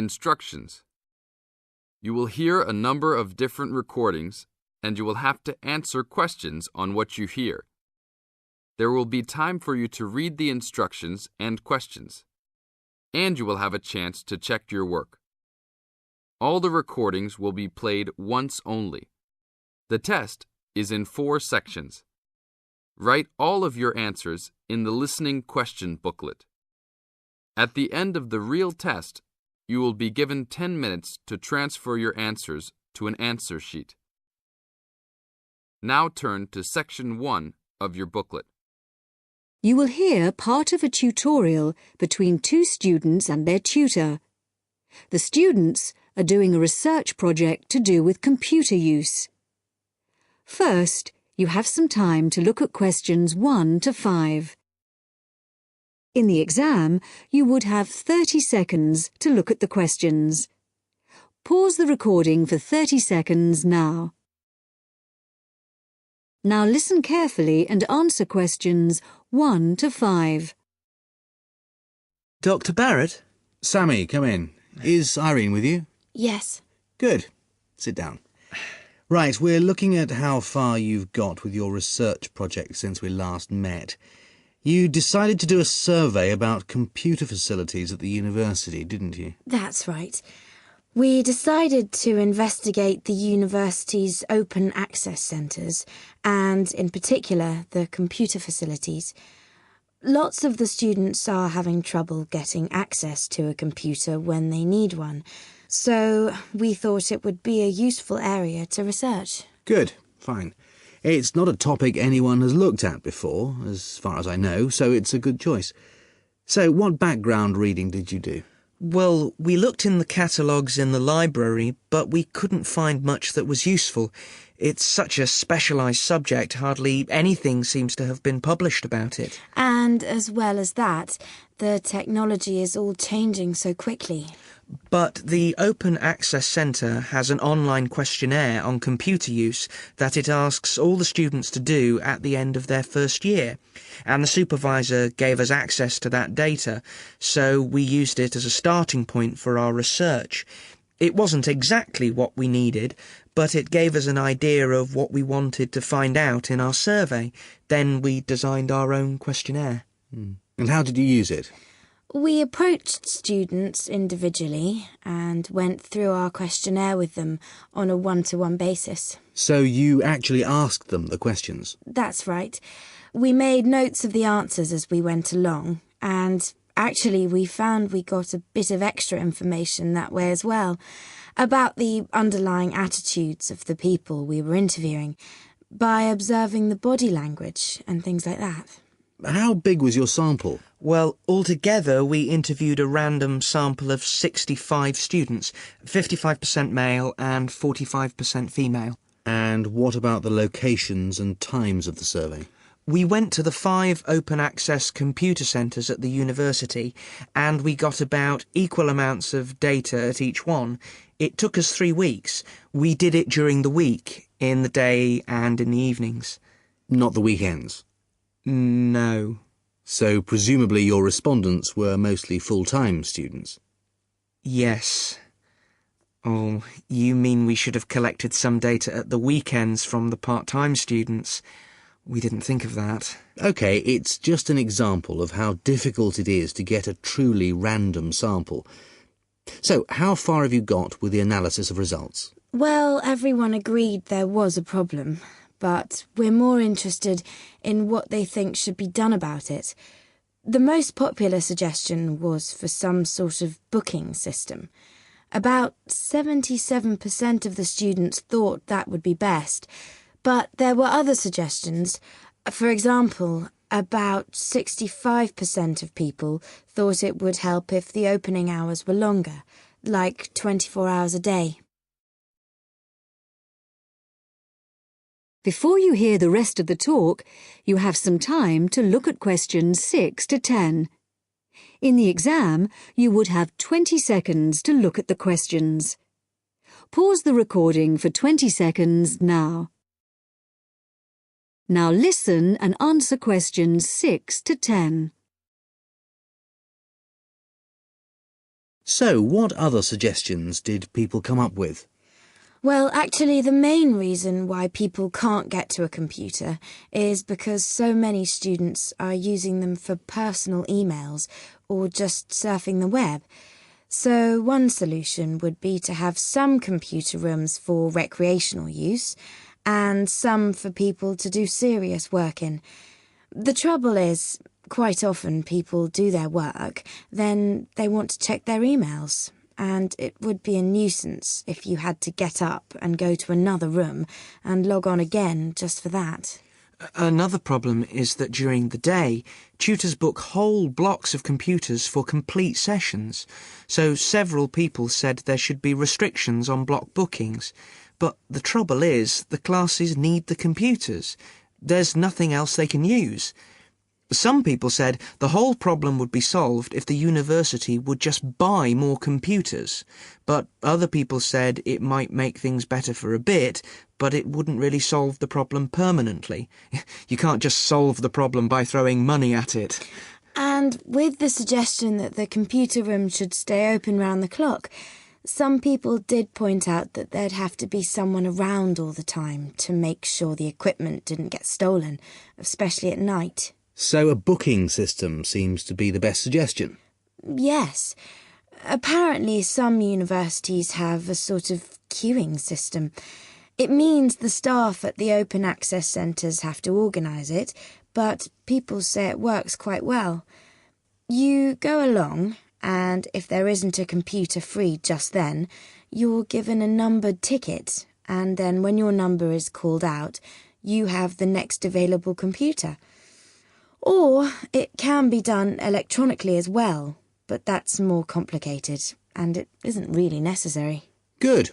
instructions. You will hear a number of different recordings, and you will have to answer questions on what you hear. There will be time for you to read the instructions and questions, and you will have a chance to check your work. All the recordings will be played once only. The test is in 4 sections. Write all of your answers in the listening question booklet. At the end of the real test, you will be given 10 minutes to transfer your answers to an answer sheet. Now turn to section 1 of your booklet. You will hear part of a tutorial between 2 students and their tutor. The students are doing a research project to do with computer use. First, you have some time to look at questions 1 to 5. In the exam, you would have 30 seconds to look at the questions. Pause the recording for 30 seconds now. Now listen carefully and answer questions 1 to 5. Dr. Barrett? Sammy, come in. Is Irene with you? Yes. Good. Sit down. Right, we're looking at how far you've got with your research project since we last met. You decided to do a survey about computer facilities at the university, didn't you? That's right. We decided to investigate the university's open access centres and, in particular, the computer facilities. Lots of the students are having trouble getting access to a computer when they need one, so we thought it would be a useful area to research. Good, fine. It's not a topic anyone has looked at before, as far as I know, so it's a good choice. So what background reading did you do? Well, we looked in the catalogues in the library, but we couldn't find much that was useful. It's such a specialised subject, hardly anything seems to have been published about it. And as well as that, the technology is all changing so quickly. But the Open Access Centre has an online questionnaire on computer use that it asks all the students to do at the end of their first year, and the supervisor gave us access to that data, so we used it as a starting point for our research. It wasn't exactly what we needed, but it gave us an idea of what we wanted to find out in our survey. Then we designed our own questionnaire. And how did you use it? We approached students individually and went through our questionnaire with them on a one-to-one basis. So you actually asked them the questions? That's right. We made notes of the answers as we went along, and actually we found we got a bit of extra information that way as well, about the underlying attitudes of the people we were interviewing, by observing the body language and things like that. How big was your sample? Well, altogether we interviewed a random sample of 65 students, 55% male and 45% female. And what about the locations and times of the survey? We went to the 5 open access computer centres at the university, and we got about equal amounts of data at each one. It took us 3 weeks. We did it during the week, in the day and in the evenings. Not the weekends? No. So presumably your respondents were mostly full-time students? Yes. Oh, you mean we should have collected some data at the weekends from the part-time students? We didn't think of that. OK, it's just an example of how difficult it is to get a truly random sample. So, how far have you got with the analysis of results? Well, everyone agreed there was a problem, but we're more interested in what they think should be done about it. The most popular suggestion was for some sort of booking system. About 77% of the students thought that would be best, but there were other suggestions. For example, about 65% of people thought it would help if the opening hours were longer, like 24 hours a day. Before you hear the rest of the talk, you have some time to look at questions 6 to 10. In the exam, you would have 20 seconds to look at the questions. Pause the recording for 20 seconds now. Now listen and answer questions 6 to 10. So, what other suggestions did people come up with? Well, actually, the main reason why people can't get to a computer is because so many students are using them for personal emails or just surfing the web. So one solution would be to have some computer rooms for recreational use and some for people to do serious work in. The trouble is, quite often people do their work, then they want to check their emails. And it would be a nuisance if you had to get up and go to another room and log on again just for that. Another problem is that during the day, tutors book whole blocks of computers for complete sessions, so several people said there should be restrictions on block bookings. But the trouble is, the classes need the computers. There's nothing else they can use. Some people said the whole problem would be solved if the university would just buy more computers, but other people said it might make things better for a bit, but it wouldn't really solve the problem permanently. You can't just solve the problem by throwing money at it. And with the suggestion that the computer room should stay open round the clock, some people did point out that there'd have to be someone around all the time to make sure the equipment didn't get stolen, especially at night. So a booking system seems to be the best suggestion. Yes. Apparently some universities have a sort of queuing system. It means the staff at the open access centres have to organise it, but people say it works quite well. You go along, and if there isn't a computer free just then, you're given a numbered ticket, and then when your number is called out, you have the next available computer. Or it can be done electronically as well, but that's more complicated, and it isn't really necessary. Good.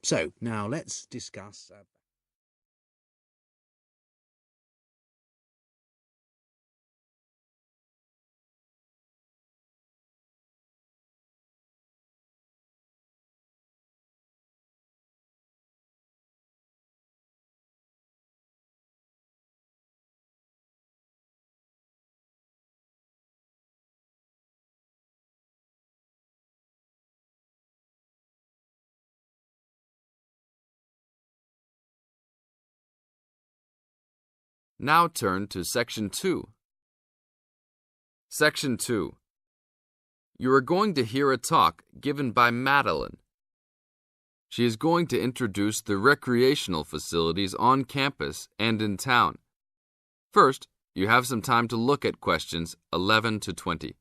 So, now let's discuss... Now turn to Section 2. Section 2. You are going to hear a talk given by Madeline. She is going to introduce the recreational facilities on campus and in town. First, you have some time to look at questions 11 to 20.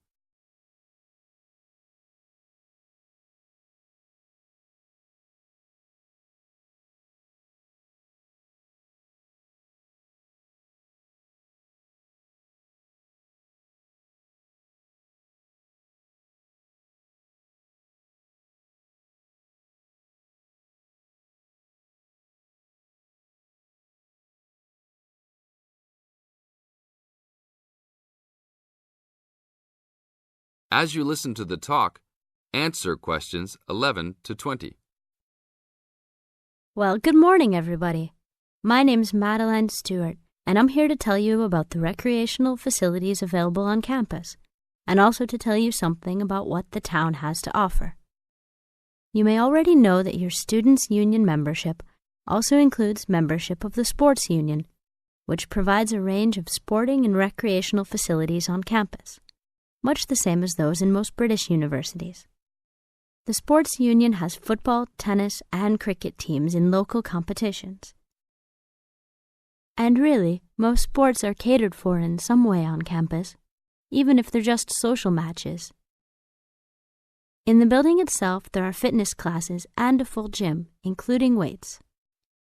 As you listen to the talk, answer questions 11 to 20. Well, good morning, everybody. My name's Madeline Stewart, and I'm here to tell you about the recreational facilities available on campus, and also to tell you something about what the town has to offer. You may already know that your Students' Union membership also includes membership of the Sports Union, which provides a range of sporting and recreational facilities on campus, much the same as those in most British universities. The Sports Union has football, tennis, and cricket teams in local competitions. And really, most sports are catered for in some way on campus, even if they're just social matches. In the building itself, there are fitness classes and a full gym, including weights.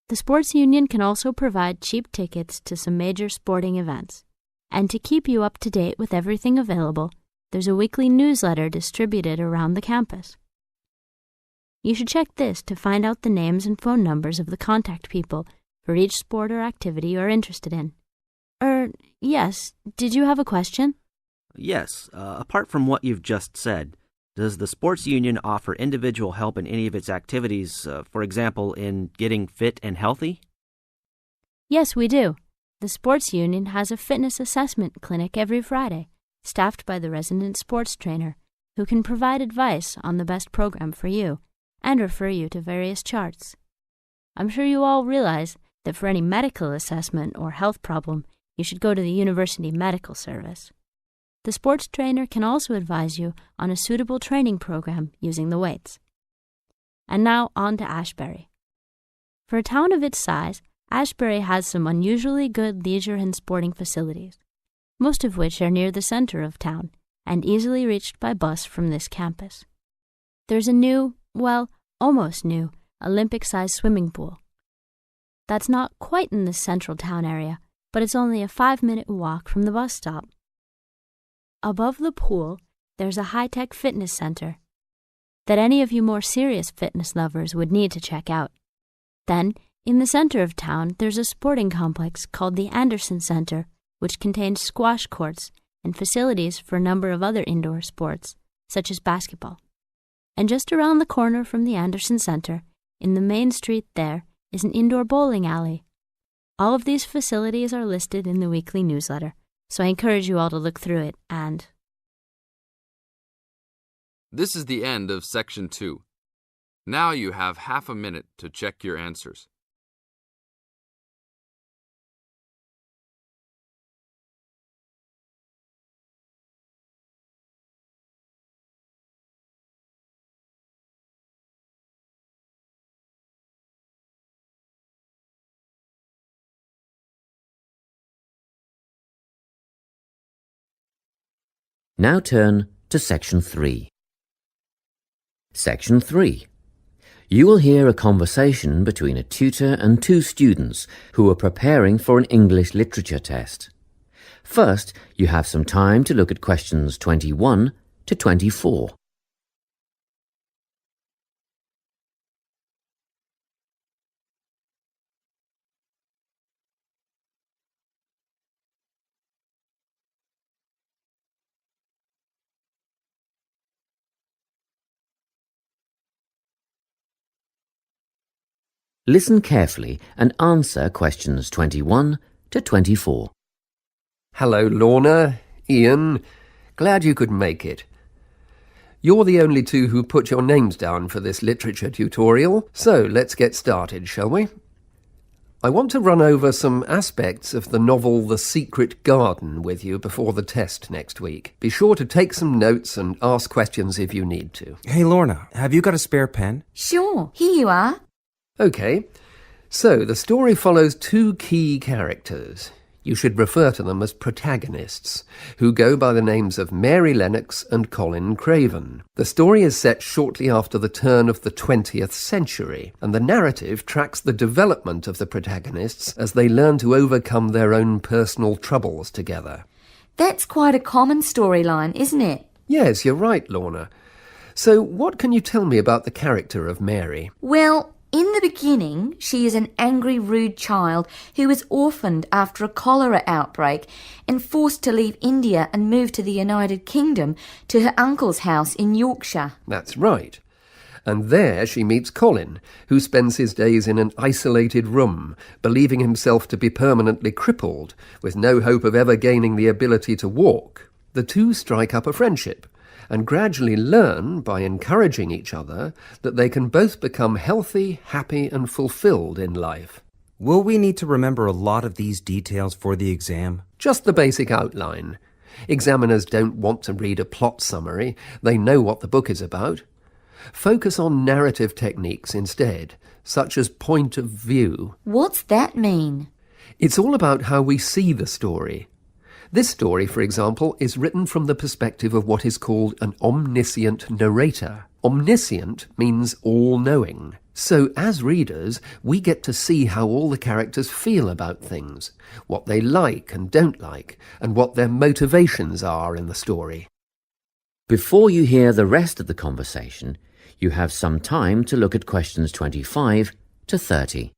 The Sports Union can also provide cheap tickets to some major sporting events. And to keep you up to date with everything available, there's a weekly newsletter distributed around the campus. You should check this to find out the names and phone numbers of the contact people for each sport or activity you're interested in. Yes, did you have a question? Yes, apart from what you've just said, does the Sports Union offer individual help in any of its activities, for example, in getting fit and healthy? Yes, we do. The Sports Union has a fitness assessment clinic every Friday, staffed by the resident sports trainer, who can provide advice on the best program for you and refer you to various charts. I'm sure you all realize that for any medical assessment or health problem, you should go to the University Medical Service. The sports trainer can also advise you on a suitable training program using the weights. And now on to Ashbury. For a town of its size, Ashbury has some unusually good leisure and sporting facilities, most of which are near the center of town and easily reached by bus from this campus. There's a new, well, almost new, Olympic-sized swimming pool. That's not quite in the central town area, but it's only a 5-minute walk from the bus stop. Above the pool, there's a high-tech fitness center that any of you more serious fitness lovers would need to check out. Then, in the center of town, there's a sporting complex called the Anderson Center, which contains squash courts and facilities for a number of other indoor sports, such as basketball. And just around the corner from the Anderson Center, in the main street there, is an indoor bowling alley. All of these facilities are listed in the weekly newsletter, so I encourage you all to look through it and... This is the end of Section 2. Now you have half a minute to check your answers. Now turn to Section 3. Section 3. You will hear a conversation between a tutor and two students who are preparing for an English literature test. First, you have some time to look at questions 21 to 24. Listen carefully and answer questions 21 to 24. Hello, Lorna, Ian. Glad you could make it. You're the only two who put your names down for this literature tutorial, so let's get started, shall we? I want to run over some aspects of the novel The Secret Garden with you before the test next week. Be sure to take some notes and ask questions if you need to. Hey, Lorna, have you got a spare pen? Sure, here you are. OK, so the story follows two key characters. You should refer to them as protagonists, who go by the names of Mary Lennox and Colin Craven. The story is set shortly after the turn of the 20th century, and the narrative tracks the development of the protagonists as they learn to overcome their own personal troubles together. That's quite a common storyline, isn't it? Yes, you're right, Lorna. So what can you tell me about the character of Mary? Well, in the beginning, she is an angry, rude child who was orphaned after a cholera outbreak and forced to leave India and move to the United Kingdom to her uncle's house in Yorkshire. That's right. And there she meets Colin, who spends his days in an isolated room, believing himself to be permanently crippled, with no hope of ever gaining the ability to walk. The two strike up a friendship, and gradually learn, by encouraging each other, that they can both become healthy, happy and fulfilled in life. Will we need to remember a lot of these details for the exam? Just the basic outline. Examiners don't want to read a plot summary. They know what the book is about. Focus on narrative techniques instead, such as point of view. What's that mean? It's all about how we see the story. This story, for example, is written from the perspective of what is called an omniscient narrator. Omniscient means all-knowing. So, as readers, we get to see how all the characters feel about things, what they like and don't like, and what their motivations are in the story. Before you hear the rest of the conversation, you have some time to look at questions 25 to 30.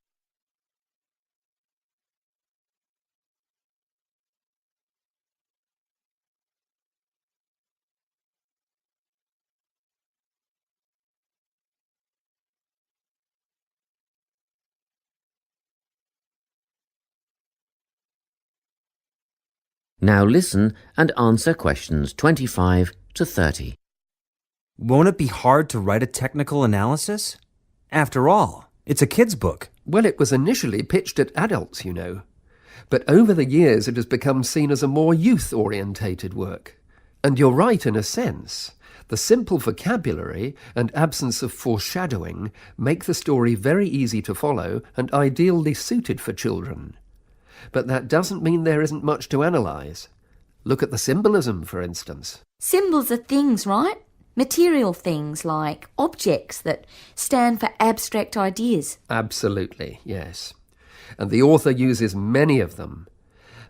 Now listen and answer questions 25 to 30. Won't it be hard to write a technical analysis? After all, it's a kid's book. Well, it was initially pitched at adults, you know. But over the years it has become seen as a more youth-orientated work. And you're right in a sense. The simple vocabulary and absence of foreshadowing make the story very easy to follow and ideally suited for children. But that doesn't mean there isn't much to analyse. Look at the symbolism, for instance. Symbols are things, right? Material things like objects that stand for abstract ideas. Absolutely, yes. And the author uses many of them.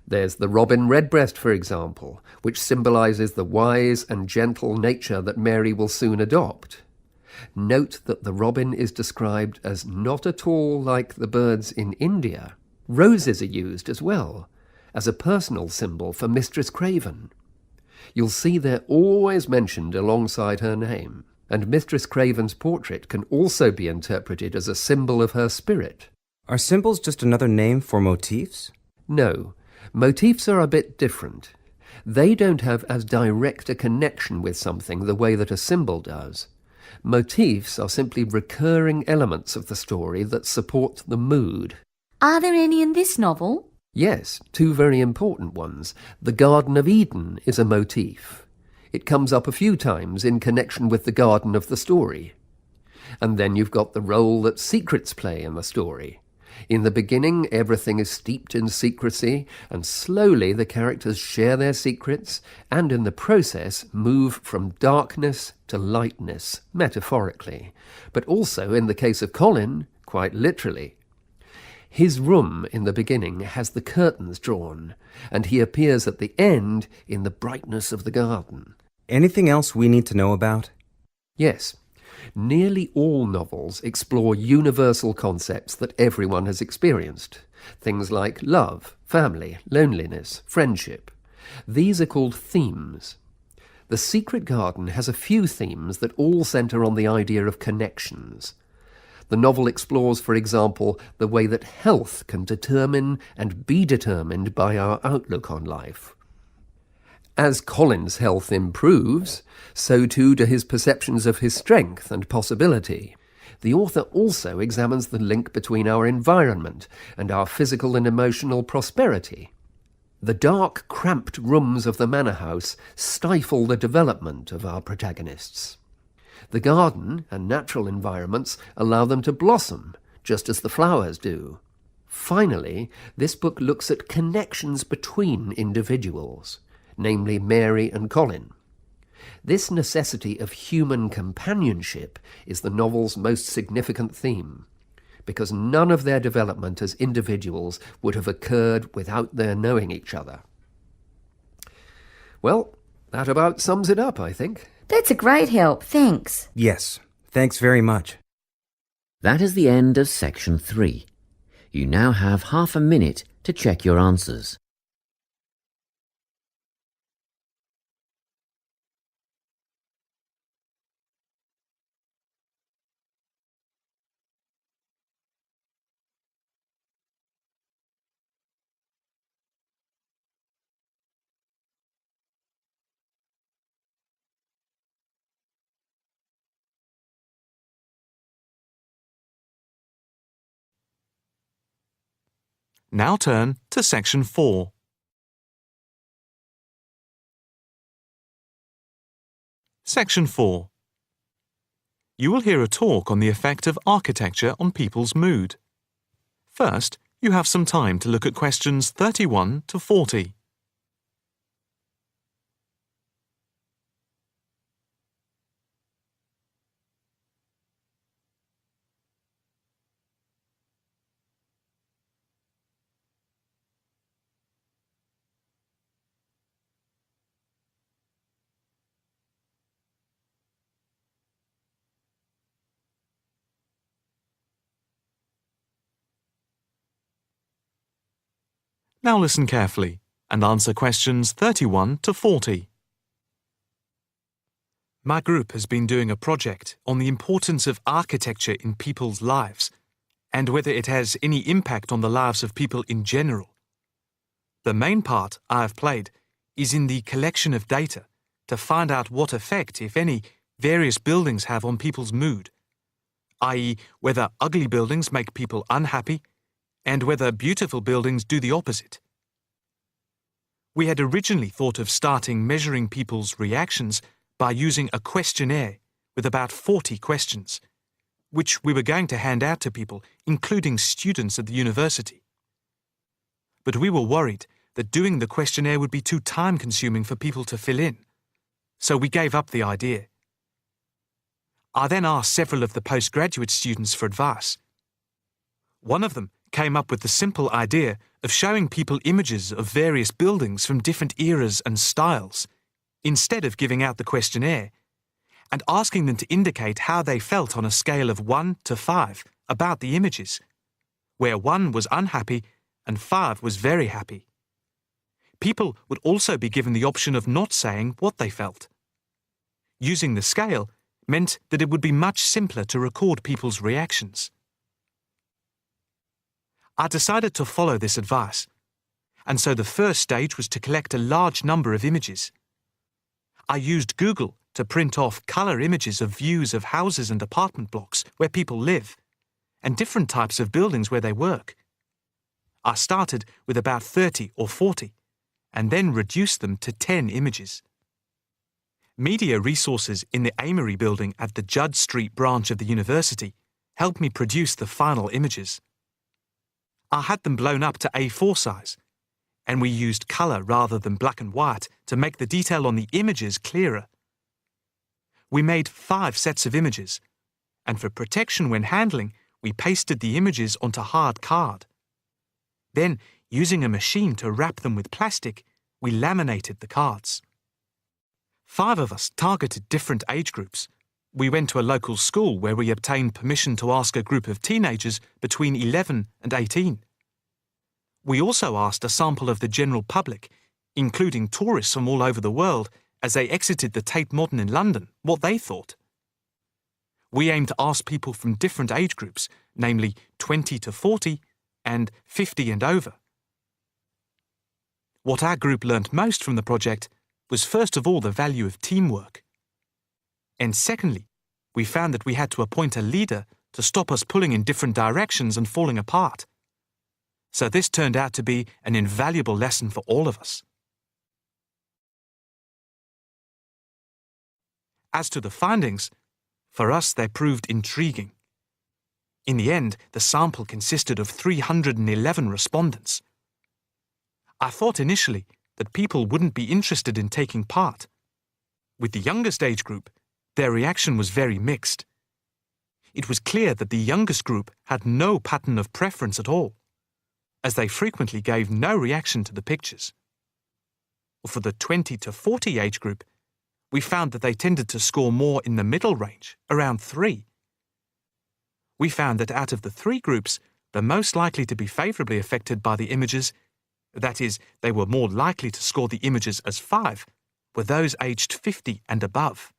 There's the robin redbreast, for example, which symbolises the wise and gentle nature that Mary will soon adopt. Note that the robin is described as not at all like the birds in India. Roses are used as well, as a personal symbol for Mistress Craven. You'll see they're always mentioned alongside her name, and Mistress Craven's portrait can also be interpreted as a symbol of her spirit. Are symbols just another name for motifs? No, motifs are a bit different. They don't have as direct a connection with something the way that a symbol does. Motifs are simply recurring elements of the story that support the mood. Are there any in this novel? Yes, two very important ones. The Garden of Eden is a motif. It comes up a few times in connection with the garden of the story. And then you've got the role that secrets play in the story. In the beginning, everything is steeped in secrecy, and slowly the characters share their secrets, and in the process move from darkness to lightness, metaphorically, but also, in the case of Colin, quite literally. His room in the beginning has the curtains drawn, and he appears at the end in the brightness of the garden. Anything else we need to know about? Yes. Nearly all novels explore universal concepts that everyone has experienced. Things like love, family, loneliness, friendship. These are called themes. The Secret Garden has a few themes that all centre on the idea of connections. The novel explores, for example, the way that health can determine and be determined by our outlook on life. As Colin's health improves, so too do his perceptions of his strength and possibility. The author also examines the link between our environment and our physical and emotional prosperity. The dark, cramped rooms of the manor house stifle the development of our protagonists. The garden and natural environments allow them to blossom, just as the flowers do. Finally, this book looks at connections between individuals, namely Mary and Colin. This necessity of human companionship is the novel's most significant theme, because none of their development as individuals would have occurred without their knowing each other. Well, that about sums it up, I think. That's a great help, thanks. Yes, thanks very much. That is the end of section 3. You now have half a minute to check your answers. Now turn to section 4. Section 4. You will hear a talk on the effect of architecture on people's mood. First, you have some time to look at questions 31 to 40. Now listen carefully and answer questions 31 to 40. My group has been doing a project on the importance of architecture in people's lives and whether it has any impact on the lives of people in general. The main part I have played is in the collection of data to find out what effect, if any, various buildings have on people's mood, i.e., whether ugly buildings make people unhappy and whether beautiful buildings do the opposite. We had originally thought of starting measuring people's reactions by using a questionnaire with about 40 questions, which we were going to hand out to people, including students at the university. But we were worried that doing the questionnaire would be too time-consuming for people to fill in, so we gave up the idea. I then asked several of the postgraduate students for advice. One of them came up with the simple idea of showing people images of various buildings from different eras and styles, instead of giving out the questionnaire, and asking them to indicate how they felt on a scale of 1 to 5 about the images, where 1 was unhappy and 5 was very happy. People would also be given the option of not saying what they felt. Using the scale meant that it would be much simpler to record people's reactions. I decided to follow this advice, and so the first stage was to collect a large number of images. I used Google to print off colour images of views of houses and apartment blocks where people live, and different types of buildings where they work. I started with about 30 or 40, and then reduced them to 10 images. Media resources in the Amory building at the Judd Street branch of the university helped me produce the final images. I had them blown up to A4 size, and we used colour rather than black and white to make the detail on the images clearer. We made 5 sets of images, and for protection when handling, we pasted the images onto hard card. Then, using a machine to wrap them with plastic, we laminated the cards. 5 of us targeted different age groups. We went to a local school where we obtained permission to ask a group of teenagers between 11 and 18. We also asked a sample of the general public, including tourists from all over the world, as they exited the Tate Modern in London, what they thought. We aimed to ask people from different age groups, namely 20 to 40 and 50 and over. What our group learnt most from the project was first of all the value of teamwork. And secondly, we found that we had to appoint a leader to stop us pulling in different directions and falling apart. So this turned out to be an invaluable lesson for all of us. As to the findings, for us they proved intriguing. In the end, the sample consisted of 311 respondents. I thought initially that people wouldn't be interested in taking part. With the youngest age group, their reaction was very mixed. It was clear that the youngest group had no pattern of preference at all, as they frequently gave no reaction to the pictures. For the 20 to 40 age group, we found that they tended to score more in the middle range, around 3. We found that out of the 3 groups, the most likely to be favourably affected by the images, that is, they were more likely to score the images as 5, were those aged 50 and above.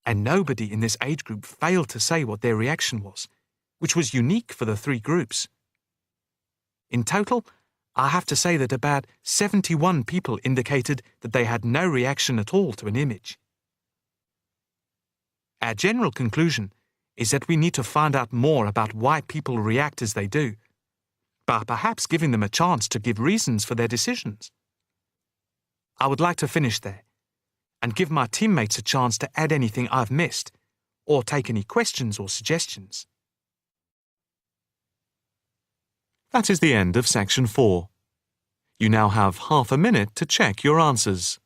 And nobody in this age group failed to say what their reaction was, which was unique for the 3 groups. In total, I have to say that about 71 people indicated that they had no reaction at all to an image. Our general conclusion is that we need to find out more about why people react as they do, by perhaps giving them a chance to give reasons for their decisions. I would like to finish there and give my teammates a chance to add anything I've missed or take any questions or suggestions. That is the end of section 4. You now have half a minute to check your answers.